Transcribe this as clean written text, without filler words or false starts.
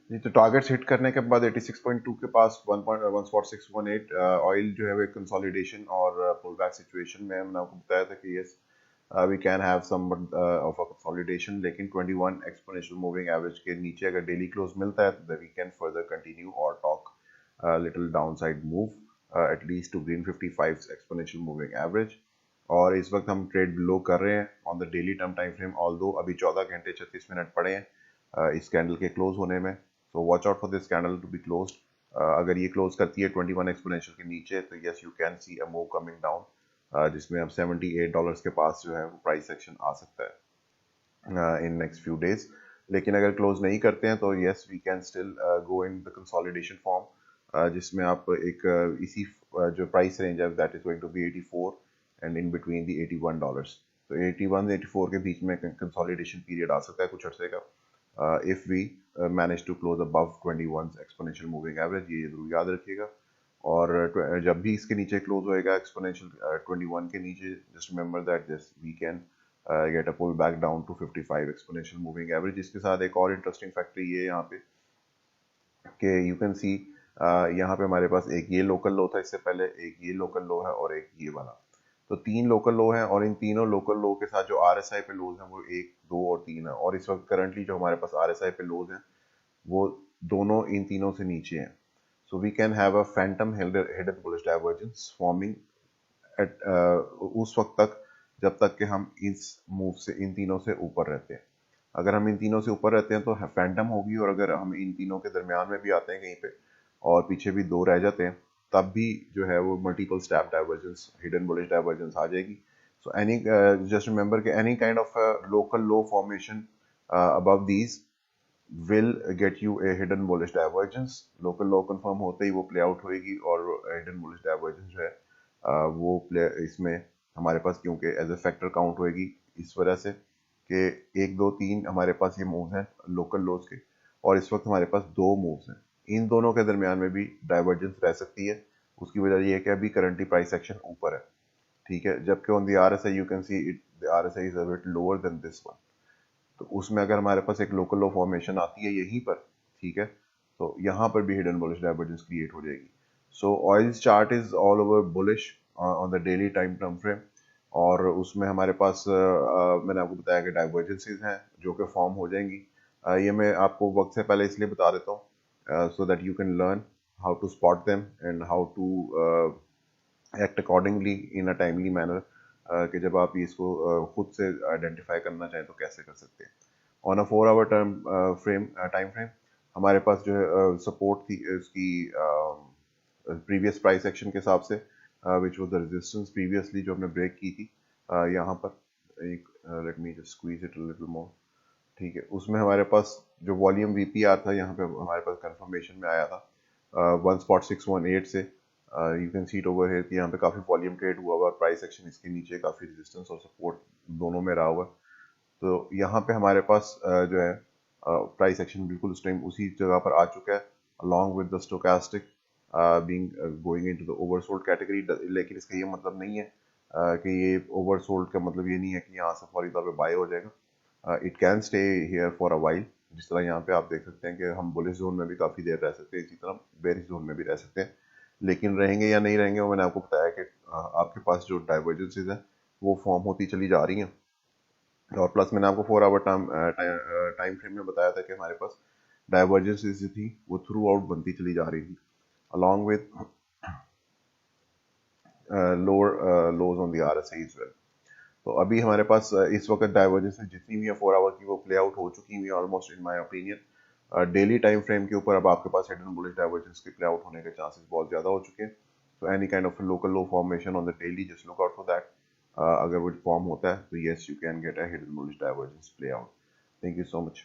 जी, तो targets hit करने के बाद 86.2 के पास 1.14618 ऑयल जो है वो कंसोलिडेशन और पुल बैक सिचुएशन में मैंने आपको बताया था कि yes we can have some of a consolidation, लेकिन 21 एक्सपोनेंशियल मूविंग एवरेज के नीचे अगर डेली क्लोज मिलता है तो वी कैन फर्दर कंटिन्यू और talk little downside move at least to green 55 exponential moving average. और इस वक्त हम ट्रेड लो कर रहे हैं on the daily term time frame, although अभी 14 घंटे 36 मिनट पड़े हैं इस कैंडल के क्लोज होने में। So watch out for this candle to be closed. अगर ये क्लोज करती है 21 एक्सपोनेंशियल के नीचे तो yes you can see a move coming down, जिसमें अब $78 के पास जो है वो प्राइस एक्शन आ सकता है इन नेक्स्ट फ्यू डेज। लेकिन अगर क्लोज नहीं करते हैं तो yes we can still go in the consolidation form, जिसमें आप एक इसी जो प्राइस रेंज है that is going to be 84 and in between the $81। तो 81 84 के बीच में कंसोलिडेशन पीरियड आ सकता है कुछ अर्से का, if we manage to close above 21 exponential moving average, ये जरूर याद रखिएगा। और जब भी इसके नीचे क्लोज होएगा एक्सपोनेंशियल 21 के नीचे, just remember that this we can get a pull back down to 55 exponential moving average. इसके साथ एक और इंटरेस्टिंग फैक्टर ये है यहाँ पे कि यू कैन सी यहाँ पे हमारे पास एक ये लोकल लो था इससे पहले, एक ये लोकल लो है और एक ये वाला। तो 3 लोकल लो हैं और इन तीनों लोकल लो के साथ जो RSI पे लोज हैं वो 1 2 और 3 है। और इस वक्त करंटली जो हमारे पास RSI पे लोज हैं वो दोनों इन तीनों से नीचे हैं। So we can have a phantom hidden bullish divergence forming at उस वक्त तक जब तक कि हम इस मूव से इन तीनों से ऊपर रहते हैं। अगर हम इन तीनों से ऊपर रहते हैं तो फैंटम होगी, और अगर हम इन तीनों के दरमियान में भी आते हैं कहीं पे और पीछे भी 2 रह जाते हैं तब भी जो है वो multiple step divergence hidden bullish divergence आ जाएगी। सो एनी जस्ट रिमेंबर कि any kind of local low formation above these will get you a hidden bullish divergence। Local low confirm होते ही वो प्ले आउट होएगी और हिडन बुलिश डाइवर्जेंस जो है वो प्ले इसमें हमारे पास क्योंकि एज ए फैक्टर काउंट होएगी इस वजह से कि 1 2 3 हमारे पास ये मूव्स हैं लोकल लोज के, और इस वक्त हमारे पास 2 मूव्स हैं। इन दोनों के दरमियान में भी डाइवर्जेंस रह सकती है। उसकी वजह ये है कि अभी करंटली प्राइस एक्शन ऊपर है, ठीक है, जबकि on the RSI you can see it the RSI is a bit lower than this one. तो उसमें अगर हमारे पास एक लोकल लो फॉर्मेशन आती है यहीं पर, ठीक है, तो यहाँ पर भी हिडन बुलिश डाइवर्जेंस क्रिएट हो जाएगी। So oil's chart is all over bullish on the daily time term frame, और उसमें हमारे पास मैंने आपको बताया कि डाइवर्जेंसेस हैं जो कि फॉर्म हो जाएंगी। ये मैं आपको वक्त से पहले इसलिए बता देता हूँ so that you can learn how to spot them and how to act accordingly in a timely manner, कि जब आप इसको खुद से आइडेंटिफाई करना चाहें तो कैसे कर सकते हैं। On a 4 hour term frame time frame हमारे पास जो है सपोर्ट थी इसकी प्रीवियस प्राइस एक्शन के हिसाब से, which was the resistance previously जो हमने ब्रेक की थी यहाँ पर एक, let me just squeeze it a little more, ठीक है, उसमें हमारे पास जो वॉल्यूम VPR था यहाँ पे हमारे पास कंफर्मेशन में आया था 1.618 से। You can see it over here कि यहाँ पे काफ़ी वॉल्यूम ट्रेड हुआ हुआ और प्राइस एक्शन इसके नीचे काफ़ी रेजिस्टेंस और सपोर्ट दोनों में रहा हुआ। तो यहाँ पे हमारे पास जो है प्राइस एक्शन बिल्कुल उस टाइम उसी जगह पर आ चुका है along with the stochastic being going into the oversold category. लेकिन इसका ये मतलब नहीं है कि ये ओवरसोल्ड का मतलब ये नहीं है कि यहाँ से फौरी तौर पे बाय हो जाएगा। It can stay here for a while, जिस तरह यहाँ पे आप देख सकते हैं कि हम बुलिश जोन में भी काफ़ी देर रह सकते हैं, इसी तरह बेरिश जोन में भी रह सकते हैं। लेकिन रहेंगे या नहीं रहेंगे वो मैंने आपको बताया कि आपके पास जो डाइवर्जेंसेज हैं वो फॉर्म होती चली जा रही हैं। और प्लस मैंने आपको 4 आवर टाइम फ्रेम में बताया था कि हमारे पास डाइवर्जेंसेस जो थी वो थ्रू आउट बनती चली जा रही थी along with lower lows on the RSI as well. तो अभी हमारे पास इस वक्त डाइवर्जेंसेस जितनी भी है 4 आवर की वो प्ले आउट हो चुकी हुई है almost in my opinion. Daily time frame के ऊपर अब आपके पास हिडन बुलिश डाइवर्जेंस के प्ले आउट होने के चांसेस बहुत ज़्यादा हो चुके हैं। So any kind of local low formation on the daily just look out for that. अगर वो फॉर्म होता है तो yes you can get a hidden bullish divergence play out. Thank you so much.